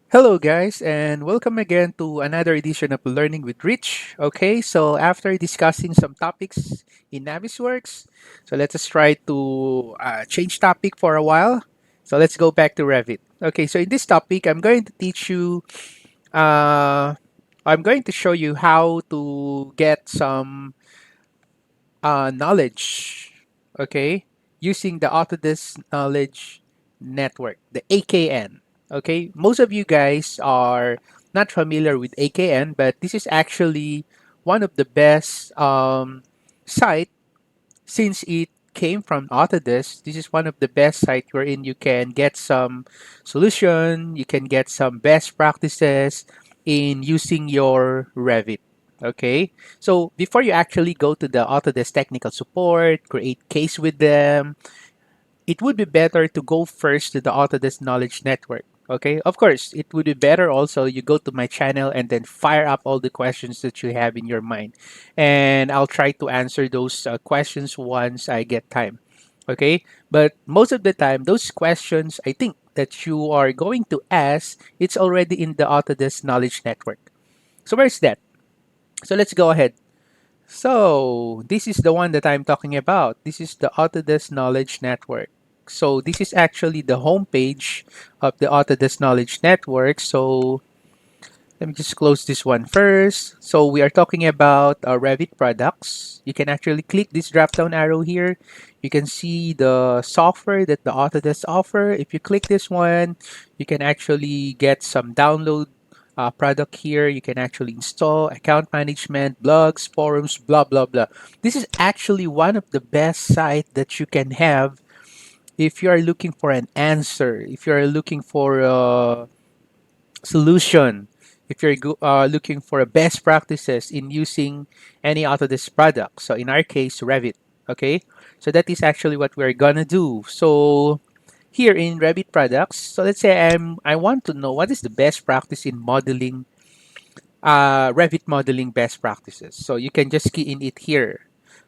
Hello, guys, and welcome again to another edition of Learning with Rich. Okay, so after discussing some topics in Navisworks, so let us try to change topic for a while. So let's go back to Revit. Okay, so in this topic, I'm going to teach you, I'm going to show you how to get some knowledge, okay, using the Autodesk Knowledge Network, the AKN. Okay, most of you guys are not familiar with AKN, but this is actually one of the best site since it came from Autodesk. This is one of the best site wherein you can get some solution, you can get some best practices in using your Revit. Okay, so before you actually go to the Autodesk technical support, create case with them, it would be better to go first to the Autodesk Knowledge Network. Okay, of course, it would be better also you go to my channel and then fire up all the questions that you have in your mind. And I'll try to answer those questions once I get time. Okay, but most of the time, those questions I think that you are going to ask, it's already in the Autodesk Knowledge Network. So, where's that? So, let's go ahead. So, this is the one that I'm talking about. This is the Autodesk Knowledge Network. So, this is actually the homepage of the Autodesk Knowledge Network. So, let me just close this one first. So, we are talking about Revit products. You can actually click this drop down arrow here. You can see the software that the Autodesk offer. If you click this one, you can actually get some download product here. You can actually install account management, blogs, forums, blah, blah, blah. This is actually one of the best site that you can have if you are looking for an answer, if you are looking for solution, if you're looking for a best practices in using any Autodesk product. So in our case, Revit. Okay, so that is actually what we're gonna do. So here in Revit products, so let's say I want to know what is the best practice in modeling, Revit modeling best practices. So you can just key in it here.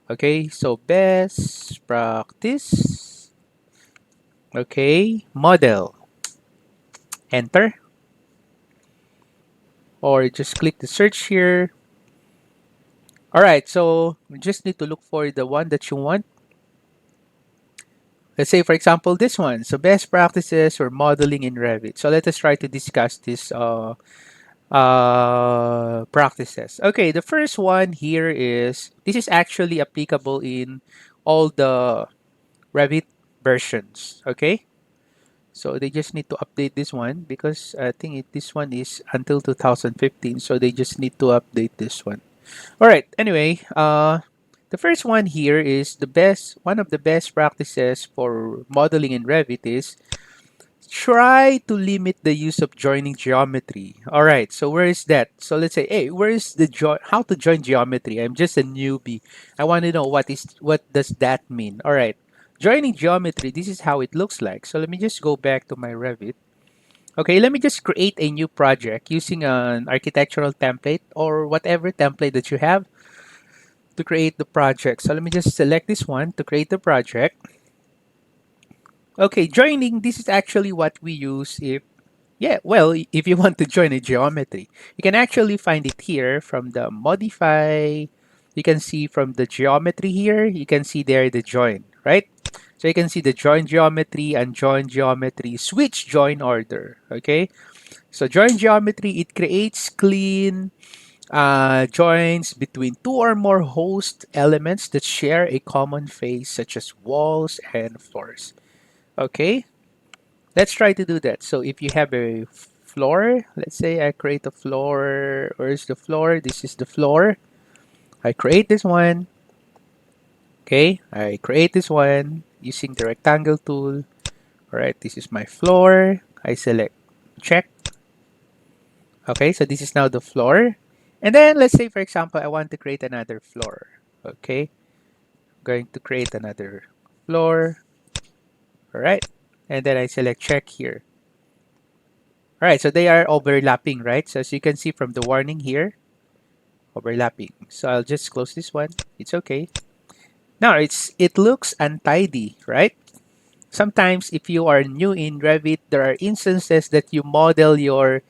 Okay, so best practice. Okay, model. Enter, or just click the search here. All right, so we just need to look for the one that you want. Let's say, for example, this one. So best practices for modeling in Revit. So let us try to discuss this practices. Okay, the first one here is, this is actually applicable in all the Revit versions. Okay, so they just need to update this one because I think this one is until 2015. So they just need to update this one. All right. Anyway, the first one here is the best. One of the best practices for modeling in Revit is try to limit the use of joining geometry. All right. So where is that? So let's say, hey, where is the how to join geometry? I'm just a newbie. I want to know what does that mean. All right. Joining geometry. This is how it looks like. So let me just go back to my Revit. Okay, let me just create a new project using an architectural template or whatever template that you have to create the project. So let me just select this one to create the project. Okay, joining, this is actually what we use if, yeah, well, if you want to join a geometry. You can actually find it here from the modify. You can see from the geometry here, you can see there the join, right? So you can see the join geometry and join geometry, switch join order, okay? So join geometry, it creates clean joins between two or more host elements that share a common face, such as walls and floors. Okay, let's try to do that. So if you have a floor, let's say I create a floor. Where's the floor? This is the floor. I create this one. Okay, I create this one using the rectangle tool. All right, this is my floor. I select check. Okay, so this is now the floor. And then let's say, for example, I want to create another floor. Okay, going to create another floor. All right. And then I select check here. All right. So they are overlapping, right? So as you can see from the warning here, overlapping. So I'll just close this one. It's okay. Now it looks untidy, right? Sometimes if you are new in Revit, there are instances that you model your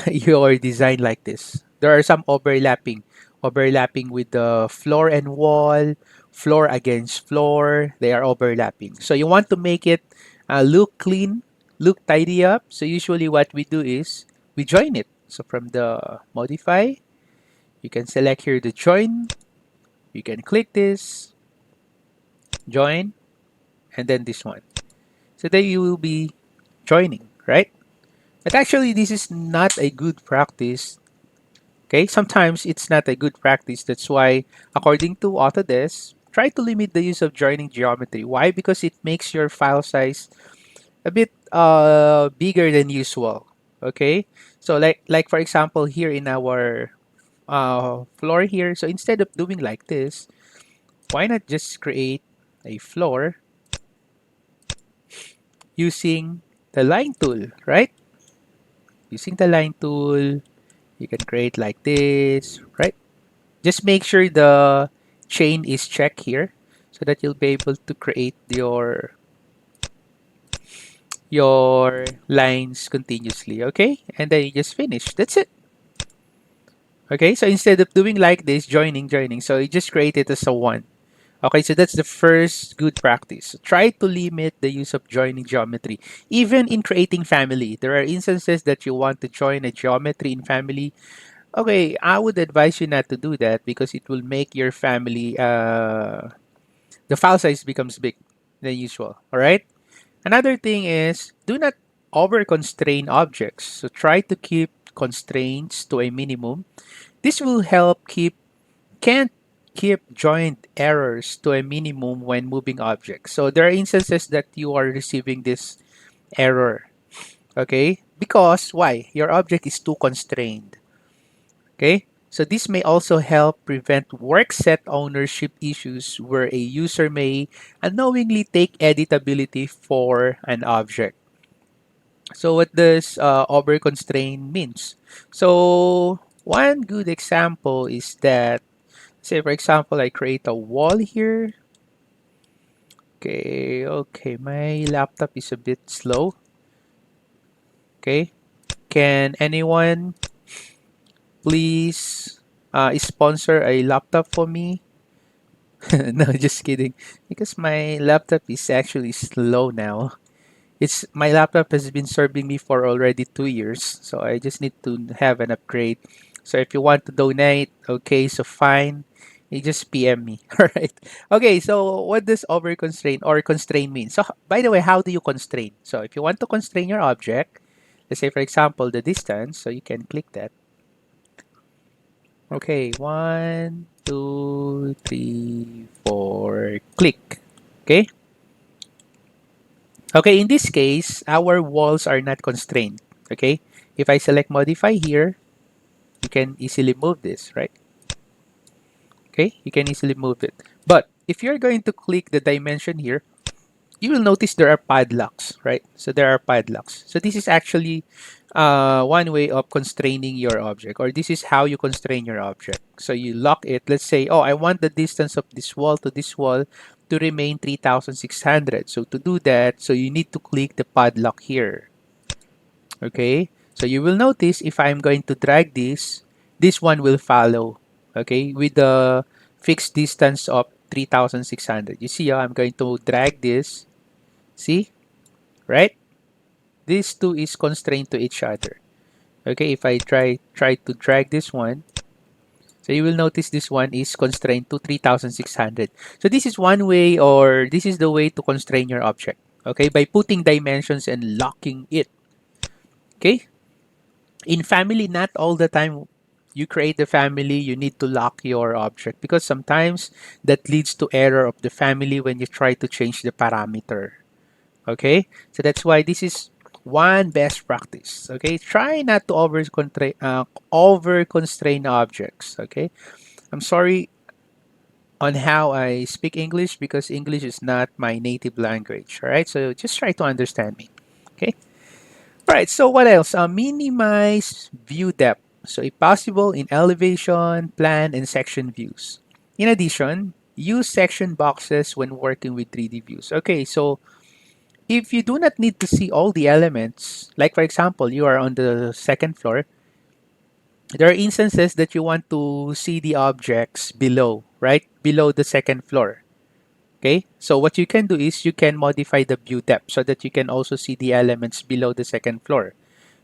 your design like this. There are some overlapping with the floor and wall, floor against floor. They are overlapping. So you want to make it look clean, look tidy up. So usually what we do is we join it. So from the modify, you can select here the join. You can click this, join, and then this one. So then you will be joining, right? But actually, this is not a good practice. Okay, sometimes it's not a good practice. That's why, according to Autodesk, try to limit the use of joining geometry. Why? Because it makes your file size a bit bigger than usual. Okay, so like for example here in our floor here. So instead of doing like this, why not just create a floor using the line tool, right? Using the line tool, you can create like this, right? Just make sure the chain is checked here so that you'll be able to create your lines continuously, okay? And then you just finish. That's it. Okay, so instead of doing like this, joining, so you just create it as a one. Okay, so that's the first good practice. Try to limit the use of joining geometry. Even in creating family, there are instances that you want to join a geometry in family. Okay, I would advise you not to do that because it will make your family the file size becomes big than usual. All right. Another thing is do not over constrain objects. So try to keep constraints to a minimum. This will help can't keep joint errors to a minimum when moving objects. So there are instances that you are receiving this error. Okay. Because why? Your object is too constrained. Okay. So this may also help prevent work set ownership issues where a user may unknowingly take editability for an object. So what does over constraint means? So one good example is that, say for example, I create a wall here. Okay, my laptop is a bit slow. Okay, can anyone please sponsor a laptop for me? No, just kidding. Because my laptop is actually slow now. It's my laptop has been serving me for already 2 years, so I just need to have an upgrade. So if you want to donate, okay, so fine. You just PM me. All right. Okay, so what does over constrain or constrain mean? So by the way, how do you constrain? So if you want to constrain your object, let's say for example the distance, so you can click that. Okay, one, two, three, four, click. Okay. Okay, in this case, our walls are not constrained. Okay. If I select modify here, you can easily move this, right? Okay, you can easily move it. But if you're going to click the dimension here, you will notice there are padlocks, right? So there are padlocks. So this is actually one way of constraining your object, or this is how you constrain your object. So you lock it. Let's say, oh, I want the distance of this wall to this wall to remain 3,600. So to do that, so you need to click the padlock here. Okay. So you will notice if I'm going to drag this one will follow. Okay, with the fixed distance of 3,600. You see how I'm going to drag this. See, right? These two is constrained to each other. Okay, if I try to drag this one, so you will notice this one is constrained to 3,600. So this is one way, or this is the way to constrain your object. Okay, by putting dimensions and locking it. Okay, in family, not all the time you create the family, you need to lock your object because sometimes that leads to error of the family when you try to change the parameter. Okay, so that's why this is one best practice. Okay, try not to over constrain objects. Okay, I'm sorry on how I speak English because English is not my native language. All right, so just try to understand me. Okay, all right. So what else? Minimize view depth. So if possible, in elevation, plan, and section views. In addition, use section boxes when working with 3D views. Okay, so if you do not need to see all the elements, like for example, you are on the second floor, there are instances that you want to see the objects below, right? Below the second floor. Okay, so what you can do is you can modify the view depth so that you can also see the elements below the second floor.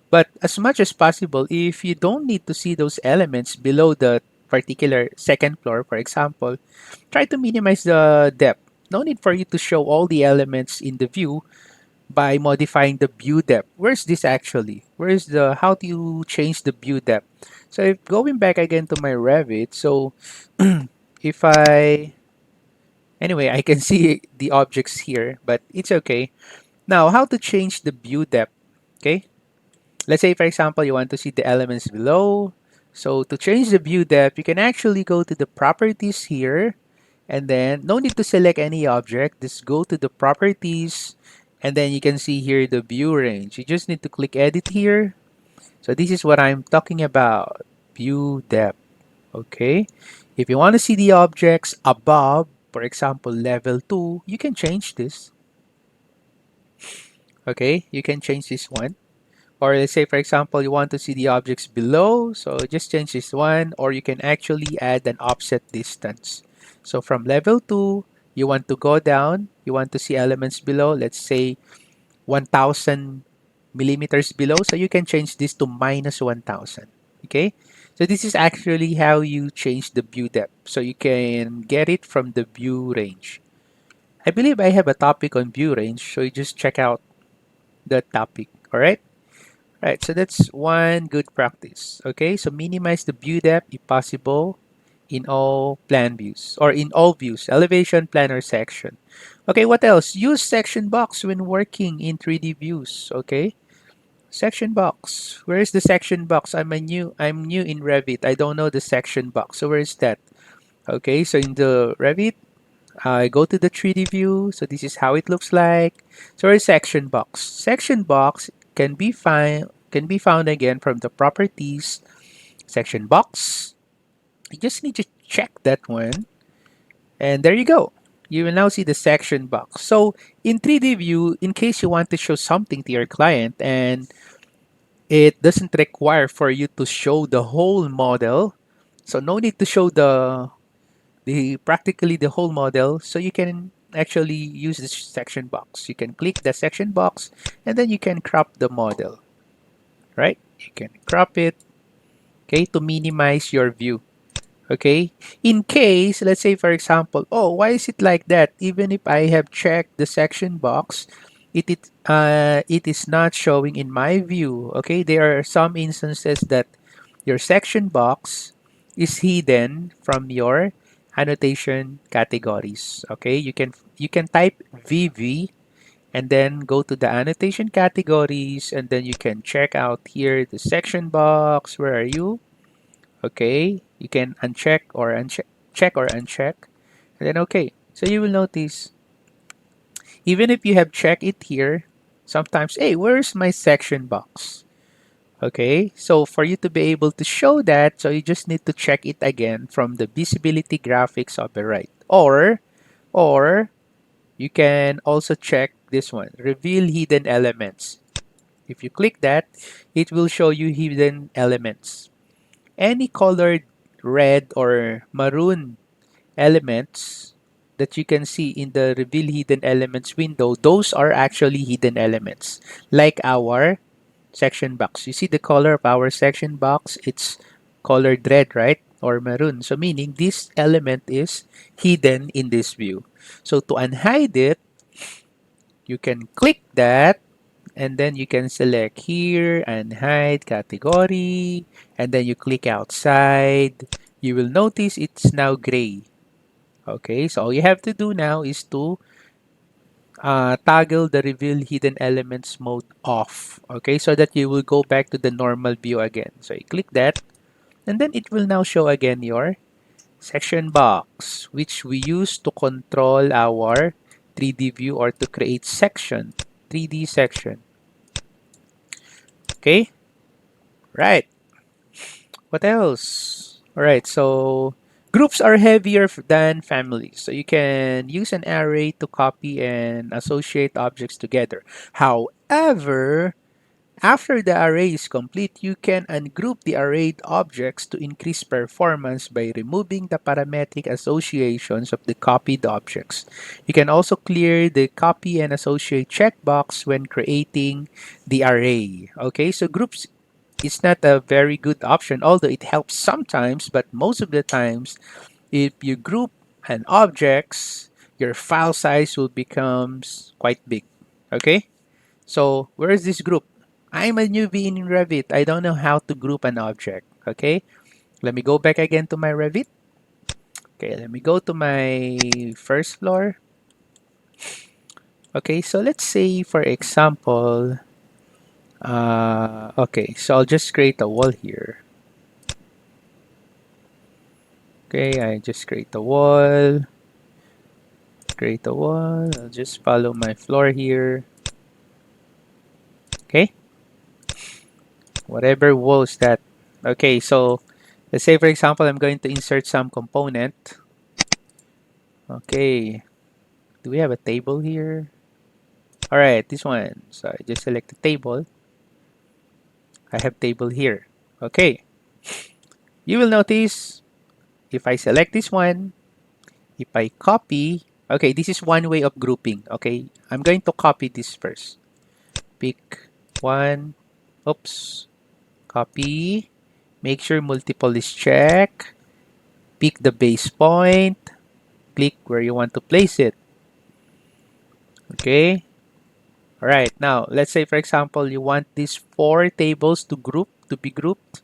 But as much as possible, if you don't need to see those elements below the particular second floor, for example, try to minimize the depth. No need for you to show all the elements in the view by modifying the view depth. Where's this actually? Where's the, how do you change the view depth? So if going back again to my Revit, so if I, anyway, I can see the objects here, but it's okay. Now, how to change the view depth? Okay, let's say, for example, you want to see the elements below. So to change the view depth, you can actually go to the properties here, and then no need to select any object. Just go to the properties, and then you can see here the view range. You just need to click edit here. So this is what I'm talking about, view depth. Okay. If you want to see the objects above, for example, level 2, you can change this. Okay, you can change this one. Or let's say, for example, you want to see the objects below, so just change this one, or you can actually add an offset distance. So from level 2, you want to go down, you want to see elements below, let's say 1000 millimeters below, so you can change this to minus 1000. Okay, so this is actually how you change the view depth, so you can get it from the view range. I believe I have a topic on view range, so you just check out the topic. All right. Right, so that's one good practice. Okay, so minimize the view depth if possible in all plan views or in all views, elevation, plan, or section. Okay, what else? Use section box when working in 3D views. Okay, section box. Where is the section box? I'm new in Revit. I don't know the section box. So where is that? Okay, so in the Revit, I go to the 3D view. So this is how it looks like. So where's section box? Section box can be found again from the properties section box. You just need to check that one, and there you go. You will now see the section box. So in 3D view, in case you want to show something to your client and it doesn't require for you to show the whole model, so no need to show the practically the whole model, so you can actually use this section box. You can click the section box and then you can crop the model, right? You can crop it, okay, to minimize your view. Okay, in case, let's say for example, oh, why is it like that? Even if I have checked the section box, it is not showing in my view. Okay, there are some instances that your section box is hidden from your annotation categories. Okay, you can type VV and then go to the annotation categories, and then you can check out here the section box. Where are you? Okay, you can uncheck or uncheck, check or uncheck, and then okay. So you will notice, even if you have checked it here, sometimes, hey, where's my section box? Okay, so for you to be able to show that, so you just need to check it again from the visibility graphics on the right. Or you can also check this one, reveal hidden elements. If you click that, it will show you hidden elements. Any colored red or maroon elements that you can see in the reveal hidden elements window, those are actually hidden elements, like our section box. You see the color of our section box, it's colored red, right? Or maroon. So meaning this element is hidden in this view. So to unhide it, you can click that, and then you can select here and hide category, and then you click outside. You will notice it's now gray. Okay, so all you have to do now is to toggle the reveal hidden elements mode off. Okay, so that you will go back to the normal view again. So you click that, and then it will now show again your section box, which we use to control our 3D view or to create section, 3D section. Okay, right. What else? All right, so Groups are heavier than families, so you can use an array to copy and associate objects together. However, after the array is complete, you can ungroup the arrayed objects to increase performance by removing the parametric associations of the copied objects. You can also clear the copy and associate checkbox when creating the array. Okay, so groups is not a very good option, although it helps sometimes, but most of the times, if you group an objects, your file size will becomes quite big. Okay? So where is this group? I'm a newbie in Revit. I don't know how to group an object. Okay? Let me go back again to my Revit. Okay, let me go to my first floor. Okay, so let's say for example, okay, so I'll just create a wall here. Okay, I just create a wall. Create a wall. I'll just follow my floor here. Okay, whatever wall is that. Okay, so let's say for example, I'm going to insert some component. Okay, do we have a table here? All right, this one. So I just select the table. I have table here. Okay, you will notice if I select this one, if I copy, okay, this is one way of grouping. Okay, I'm going to copy this first. Pick one. Oops. Copy. Make sure multiple is checked. Pick the base point. Click where you want to place it. Okay. All right. Now, let's say, for example, you want these four tables to be grouped.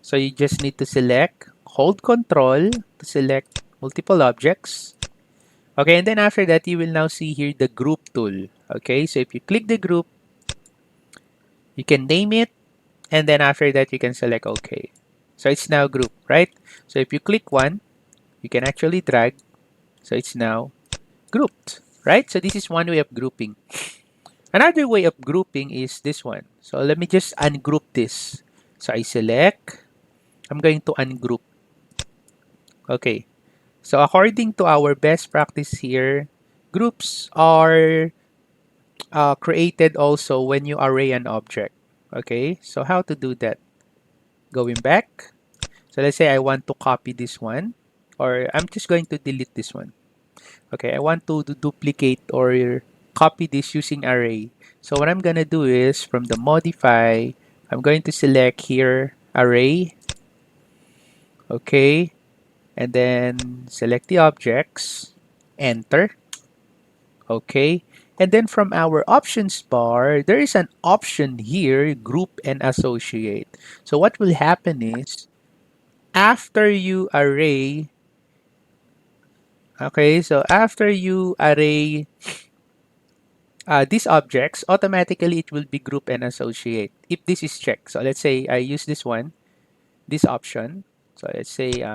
So you just need to select, hold control to select multiple objects. Okay. And then after that, you will now see here the group tool. Okay. So if you click the group, you can name it. And then after that, you can select OK. So it's now grouped, right? So if you click one, you can actually drag. So it's now grouped, right? So this is one way of grouping. Another way of grouping is this one. So let me just ungroup this. So I select, I'm going to ungroup. Okay. So according to our best practice here, groups are created also when you array an object. Okay. So how to do that? Going back. So let's say I want to copy this one, or I'm just going to delete this one. Okay, I want to duplicate or copy this using array. So what I'm gonna do is from the modify, I'm going to select here array. Okay, and then select the objects, enter. Okay, and then from our options bar, there is an option here, group and associate. So what will happen is after you array, okay, so after you array these objects, automatically it will be group and associate if this is checked. So let's say I use this one, this option. So let's say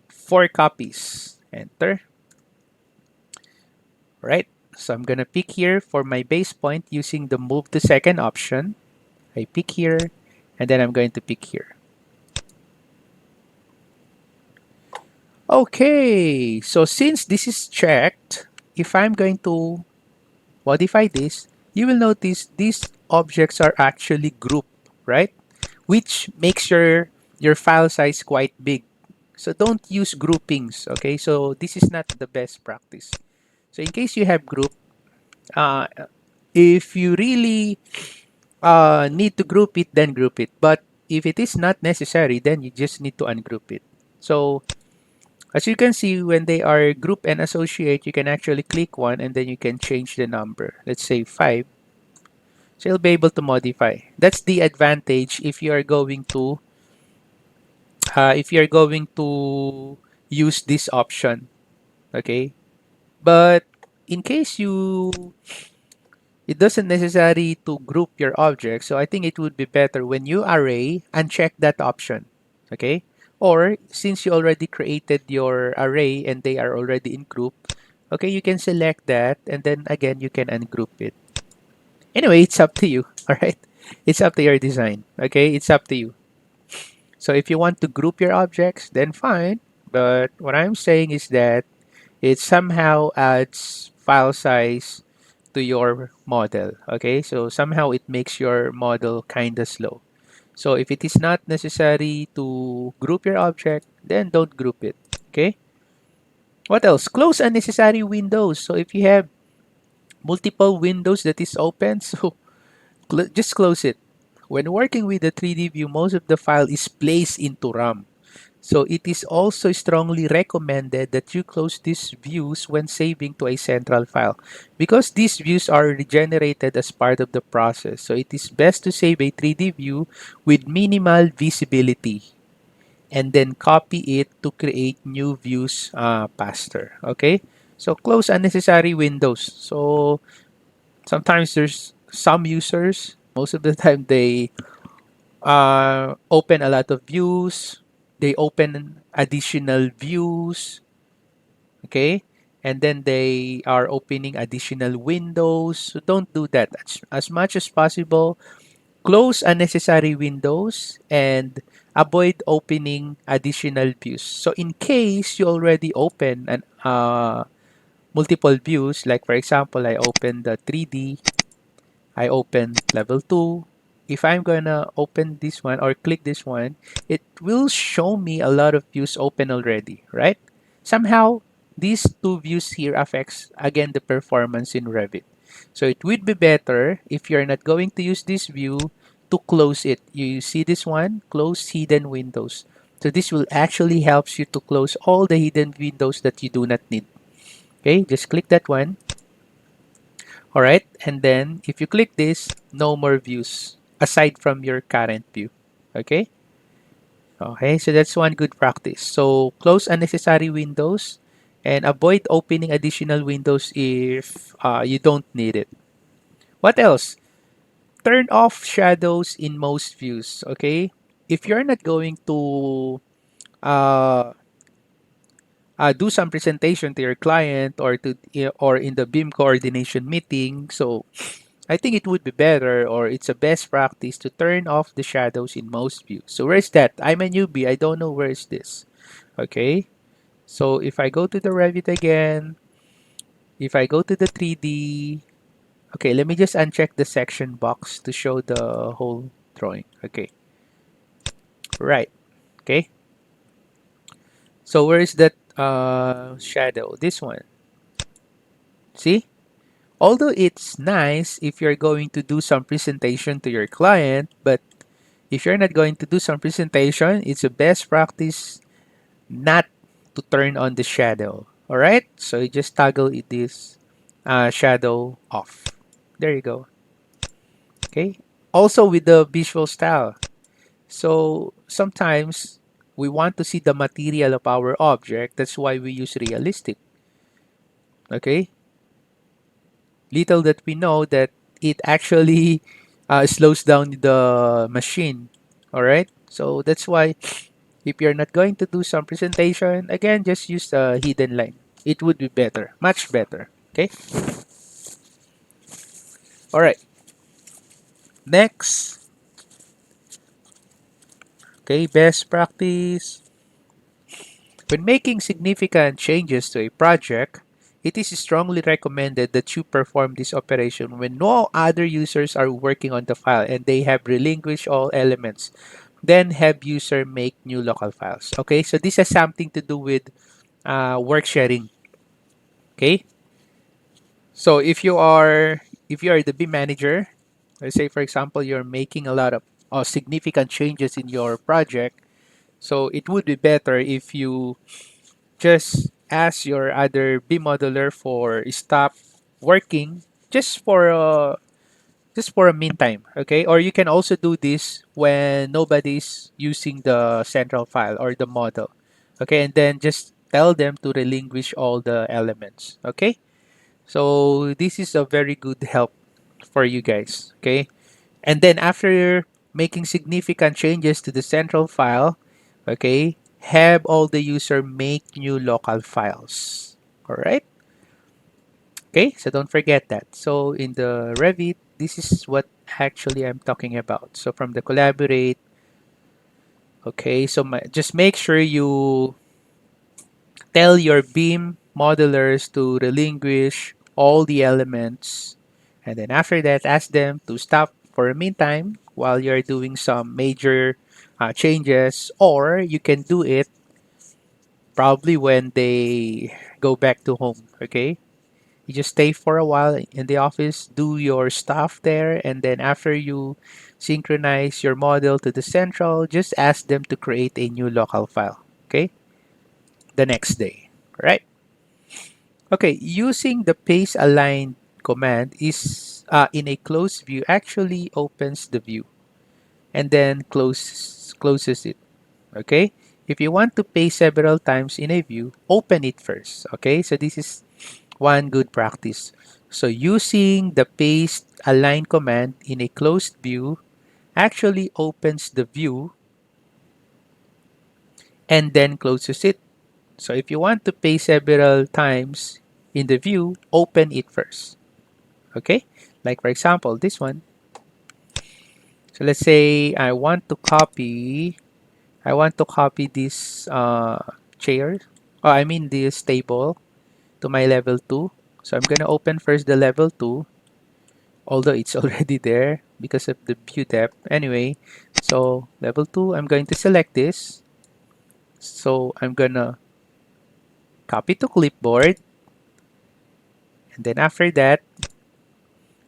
4 copies, enter, right? So I'm gonna pick here for my base point using the move to second option. I pick here, and then I'm going to pick here. Okay, so since this is checked, if I'm going to modify this, you will notice these objects are actually grouped, right? Which makes your file size quite big. So don't use groupings, okay? So this is not the best practice. So in case you have group, uh, if you really need to group it, then group it. But if it is not necessary, then you just need to ungroup it. So as you can see, when they are group and associate, you can actually click one and then you can change the number. Let's say 5. So you'll be able to modify. That's the advantage if you're going to use this option. Okay, but in case you it doesn't necessary to group your objects, so I think it would be better when you array uncheck that option. Okay, or since you already created your array and they are already in group, okay, you can select that and then again you can ungroup it. Anyway, it's up to you. All right, it's up to your design. Okay, it's up to you. So if you want to group your objects, then fine. but what I'm saying is that it somehow adds file size to your model. Okay, so somehow it makes your model kind of slow. So if it is not necessary to group your object, then don't group it. Okay, what else? Close unnecessary windows. So if you have multiple windows that is open, so just close it. When working with the 3D view, most of the file is placed into RAM. So it is also strongly recommended that you close these views when saving to a central file because these views are regenerated as part of the process. So it is best to save a 3D view with minimal visibility and then copy it to create new views faster. Okay, so close unnecessary windows. So sometimes there's some users, most of the time they open a lot of views, they open additional views, okay, and then they are opening additional windows. So don't do that. As much as possible, close unnecessary windows and avoid opening additional views. So in case you already open an multiple views, like for example I open the 3D, I open level 2. If I'm gonna open this one or click this one, it will show me a lot of views open already, right? Somehow, these two views here affects again the performance in Revit. So it would be better if you're not going to use this view to close it. You see this one, close hidden windows. So this will actually helps you to close all the hidden windows that you do not need. Okay, just click that one. All right, and then if you click this, no more views aside from your current view. Okay, okay, so that's one good practice. So close unnecessary windows and avoid opening additional windows if you don't need it. What else? Turn off shadows in most views. Okay, if you're not going to uh, do some presentation to your client or in the beam coordination meeting, so I think it would be better or it's a best practice to turn off the shadows in most views. So where's that? I'm a newbie. I don't know where is this. Okay. So if I go to the Revit again, if I go to the 3D, okay, let me just uncheck the section box to show the whole drawing. Okay. Right. Okay. So where is that shadow? This one. See? Although it's nice if you're going to do some presentation to your client, but if you're not going to do some presentation, it's a best practice not to turn on the shadow. All right, so you just toggle this shadow off. There you go. Okay. Also with the visual style. So sometimes we want to see the material of our object. That's why we use realistic. Okay. Little that we know that it actually slows down the machine. All right. So that's why if you're not going to do some presentation, again, just use the hidden line. It would be better, much better. Okay. All right. Next. Okay. Best practice. When making significant changes to a project, it is strongly recommended that you perform this operation when no other users are working on the file and they have relinquished all elements. Then have user make new local files. Okay, so this has something to do with work sharing. Okay, so if you are the B manager, let's say for example you're making a lot of significant changes in your project, so it would be better if you just ask your other B modeler for stop working just for a meantime, okay? Or you can also do this when nobody's using the central file or the model, okay? And then just tell them to relinquish all the elements, okay? So this is a very good help for you guys, okay? And then after making significant changes to the central file, okay, have all the user make new local files. All right? Okay, so don't forget that. So in the Revit, this is what actually I'm talking about. So from the collaborate, okay, so just make sure you Tell your beam modelers to relinquish all the elements. And then after that, ask them to stop for a meantime while you're doing some major changes, or you can do it probably when they go back to home. Okay, you just stay for a while in the office, do your stuff there, and then after you synchronize your model to the central, just ask them to create a new local file. Okay, the next day. Right. Okay, using the paste align command is in a closed view actually opens the view and then closes it. Okay, if you want to paste several times in a view, open it first. Okay, so this is one good practice. So using the paste align command in a closed view actually opens the view and then closes it. So if you want to paste several times in the view, open it first. Okay, like for example this one. So let's say I want to copy this chair, oh I mean this table, to my level 2. So I'm gonna open first the level 2, although it's already there because of the view depth anyway. So level 2, I'm going to select this. So I'm gonna copy to clipboard, and then after that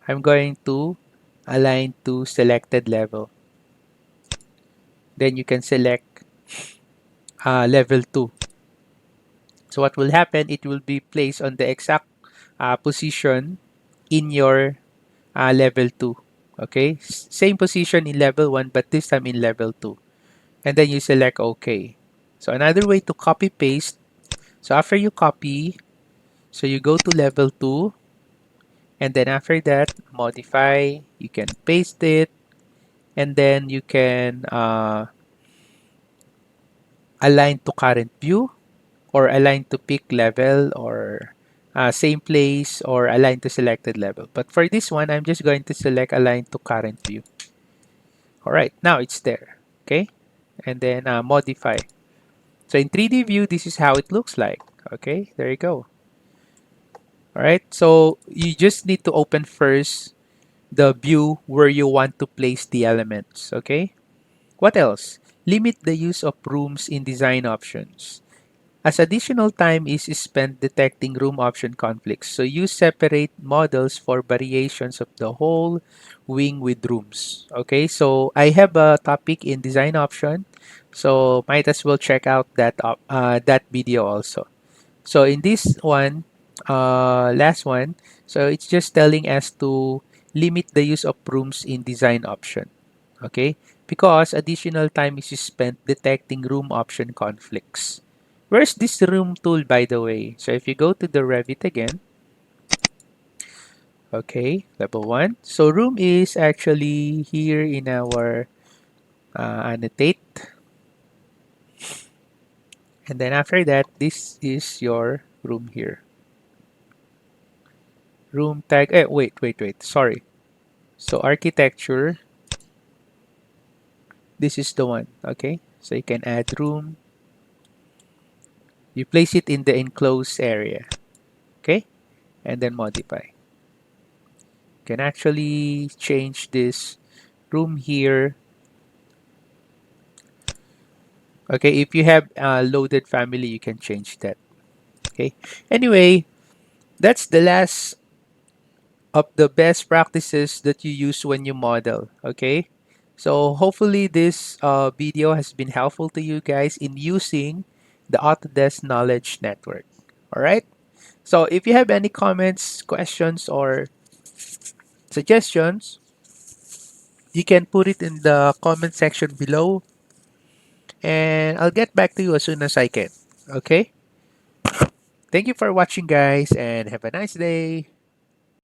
I'm going to align to selected level. Then you can select level 2. So what will happen, it will be placed on the exact position in your level 2. Okay, same position in level 1, but this time in level 2. And then you select OK. So another way to copy paste, so after you copy, so you go to level 2, and then after that, modify, you can paste it, and then you can align to current view, or align to peak level, or same place, or align to selected level. But for this one, I'm just going to select align to current view. All right, now it's there. Okay, and then modify. So in 3D view, this is how it looks like. Okay, there you go. All right, so you just need to open first the view where you want to place the elements. Okay, what else? Limit the use of rooms in design options, as additional time is spent detecting room option conflicts. So use separate models for variations of the whole wing with rooms. Okay, so I have a topic in design option, so might as well check out that video also. So in this one, last one, so it's just telling us to limit the use of rooms in design option. Okay, because additional time is spent detecting room option conflicts. Where's this room tool, by the way? So if you go to the Revit again, okay, level 1. So room is actually here in our annotate. And then after that, this is your room here. Room tag, wait, sorry. So architecture, this is the one, okay? So you can add room. You place it in the enclosed area, okay? And then modify. You can actually change this room here. Okay, if you have a loaded family, you can change that. Okay. Anyway, that's the last of the best practices that you use when you model. Okay. So hopefully this video has been helpful to you guys in using the Autodesk Knowledge Network. All right. So if you have any comments, questions, or suggestions, you can put it in the comment section below, and I'll get back to you as soon as I can. Okay. Thank you for watching, guys, and have a nice day.